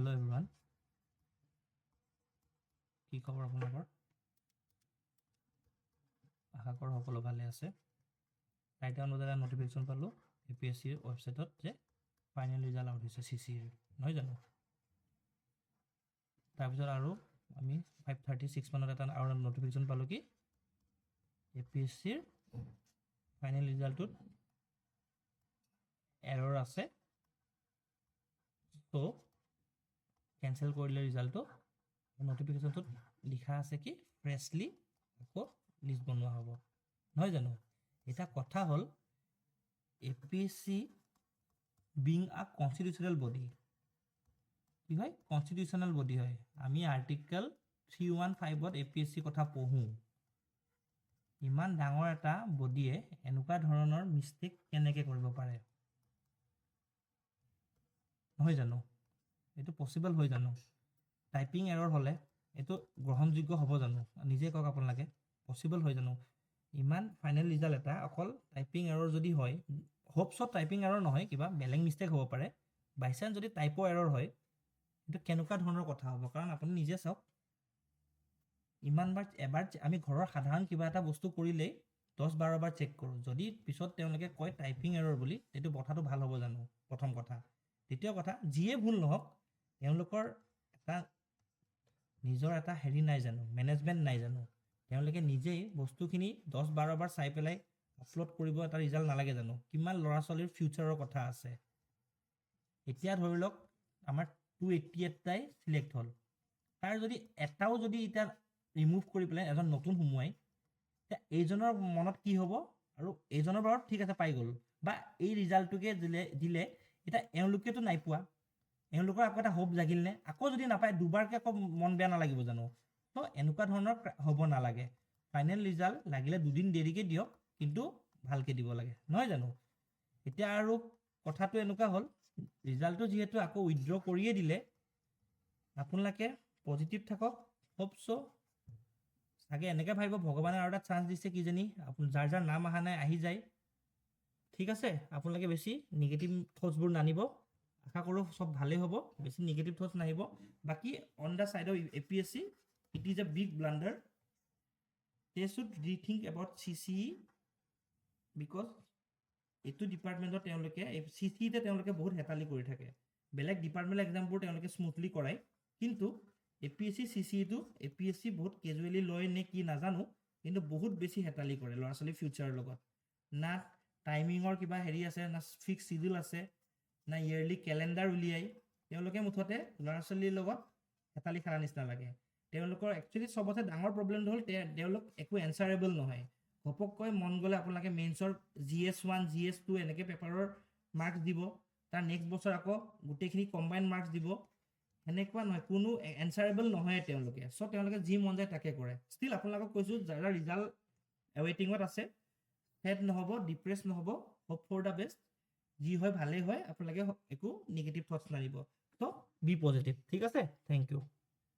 Hello' everyone, কি খবৰ আপোনালোকৰ? আশা কৰোঁ সকলো ভালে আছে। ৰাইট ডাউন এটা নটিফিকেশ্যন পালোঁ APSCৰ ৱেবছাইটত যে ফাইনেল ৰিজাল্ট আউট হৈছে CCৰ, নহয় জানো? তাৰপিছত আৰু আমি 5:36 মানত এটা আৰু নটিফিকেশ্যন পালোঁ কি APSCৰ ফাইনেল ৰিজাল্টটোত এৰৰ আছে, চ' কেঞ্চেল কৰিলে ৰিজাল্টটো। নটিফিকেশ্যনটোত লিখা আছে কি ফ্ৰেছলি আকৌ লিষ্ট বনোৱা হ'ব, নহয় জানো? এটা কথা হ'ল APSC being a constitutional body, কি হয়? কনষ্টিটিউচনেল বডি হয়। আমি আৰ্টিকেল 315ত APSC কথা পঢ়োঁ। ইমান ডাঙৰ এটা বডিয়ে এনেকুৱা ধৰণৰ মিষ্টেক কেনেকৈ কৰিব পাৰে, নহয় জানো? এইটো পচিবল হয় জানো? টাইপিং এৰৰ হ'লে এইটো গ্ৰহণযোগ্য হ'ব জানো? নিজে কওক আপোনালোকে, পচিবল হয় জানো? ইমান ফাইনেল ৰিজাল্ট এটা অকল টাইপিং এৰৰ যদি হয়, হোপছত টাইপিং এৰৰ নহয়, কিবা বেলেগ মিষ্টেক হ'ব পাৰে। বাই চান্স যদি টাইপৰ এৰৰ হয়, এইটো কেনেকুৱা ধৰণৰ কথা হ'ব? কাৰণ আপুনি নিজে চাওক, এবাৰ আমি ঘৰৰ সাধাৰণ কিবা এটা বস্তু কৰিলেই 10-12 বাৰ চেক কৰোঁ। যদি পিছত তেওঁলোকে কয় টাইপিং এৰৰ বুলি, সেইটো কথাটো ভাল হ'ব জানো? প্ৰথম কথা। দ্বিতীয় কথা, যিয়ে ভুল নহওক তেওঁলোকৰ এটা নিজৰ এটা হেৰি নাই জানো, মেনেজমেণ্ট নাই জানো? তেওঁলোকে নিজেই বস্তুখিনি 10-12 বাৰ চাই পেলাই আপলোড কৰিব এটা ৰিজাল্ট নালাগে জানো? কিমান ল'ৰা ছোৱালীৰ ফিউচাৰৰ কথা আছে। এতিয়া ধৰি লওক আমাৰ 288টাই চিলেক্ট হ'ল, তাৰ যদি এটাও যদি এতিয়া ৰিমুভ কৰি পেলাই এজন নতুন সোমোৱাই, এতিয়া এইজনৰ মনত কি হ'ব? আৰু এইজনৰ বাৰু ঠিক আছে পাই গ'ল, বা এই ৰিজাল্টটোকে দিলে এতিয়া এওঁলোকেতো নাই পোৱা, এওঁলোকৰ আকৌ এটা হোপ জাগিল নে? আকৌ যদি নাপায় দুবাৰকৈ আকৌ মন বেয়া নালাগিব জানো? তো এনেকুৱা ধৰণৰ হ'ব নালাগে। ফাইনেল ৰিজাল্ট লাগিলে 2 দিন দেৰিকৈ দিয়ক, কিন্তু ভালকৈ দিব লাগে, নহয় জানো? এতিয়া আৰু কথাটো এনেকুৱা হ'ল, ৰিজাল্টটো যিহেতু আকৌ উইথড্ৰ কৰিয়ে দিলে, আপোনালোকে পজিটিভ থাকক, হোপ চ' চাগে এনেকৈ ভাবিব ভগৱানে আৰু এটা চান্স দিছে কিজানি, যাৰ যাৰ নাম অহা নাই আহি যায়। ঠিক আছে, আপোনালোকে বেছি নিগেটিভ থটছবোৰ নানিব। আশা কৰোঁ চব ভালেই হ'ব, বেছি নিগেটিভ থটছ নাহিব। বাকী on the side of APSC, it is a big blunder. They should rethink about CCE, because এইটো ডিপাৰ্টমেণ্টত তেওঁলোকে CCEতে তেওঁলোকে বহুত হেতালি কৰি থাকে। বেলেগ ডিপাৰ্টমেণ্টেল এক্সামবোৰ তেওঁলোকে স্মুথলি কৰায়, কিন্তু APSC CCEটো APSC বহুত কেজুৱেলি লয় নে কি নাজানো, কিন্তু বহুত বেছি হেতালি কৰে ল'ৰা ছোৱালীৰ ফিউচাৰৰ লগত। না টাইমিঙৰ কিবা হেৰি আছে, না ফিক্স চিডিউল আছে, না ইয়েৰলি কেলেণ্ডাৰ উলিয়াই। তেওঁলোকে মুঠতে ল'ৰা ছোৱালীৰ লগত হেতালি খেলা নিচিনা লাগে। তেওঁলোকৰ একচুৱেলি চবতে ডাঙৰ প্ৰব্লেমটো হ'ল তেওঁলোক একো এনচাৰেবল নহয়। ঘপককৈ মন গ'লে আপোনালোকে মেইনছৰ GS1 GS2 এনেকৈ পেপাৰৰ মাৰ্কছ দিব, তাৰ নেক্সট বছৰ আকৌ গোটেইখিনি কম্বাইন মাৰ্কছ দিব। সেনেকুৱা নহয়, কোনো এনচাৰেবল নহয় তেওঁলোকে। চ' তেওঁলোকে যি মন যায় তাকে কৰে। ষ্টিল আপোনালোকক কৈছোঁ, যাৰা ৰিজাল্ট এৱেইটিঙত আছে, হেড নহ'ব, ডিপ্ৰেছ নহ'ব, হোপ ফৰ দ্য বেষ্ট। যি হয় ভালেই হয়, আপোনালোকে একো নিগেটিভ থটছ নানিব। ত' বি পজিটিভ, ঠিক আছে? Thank U.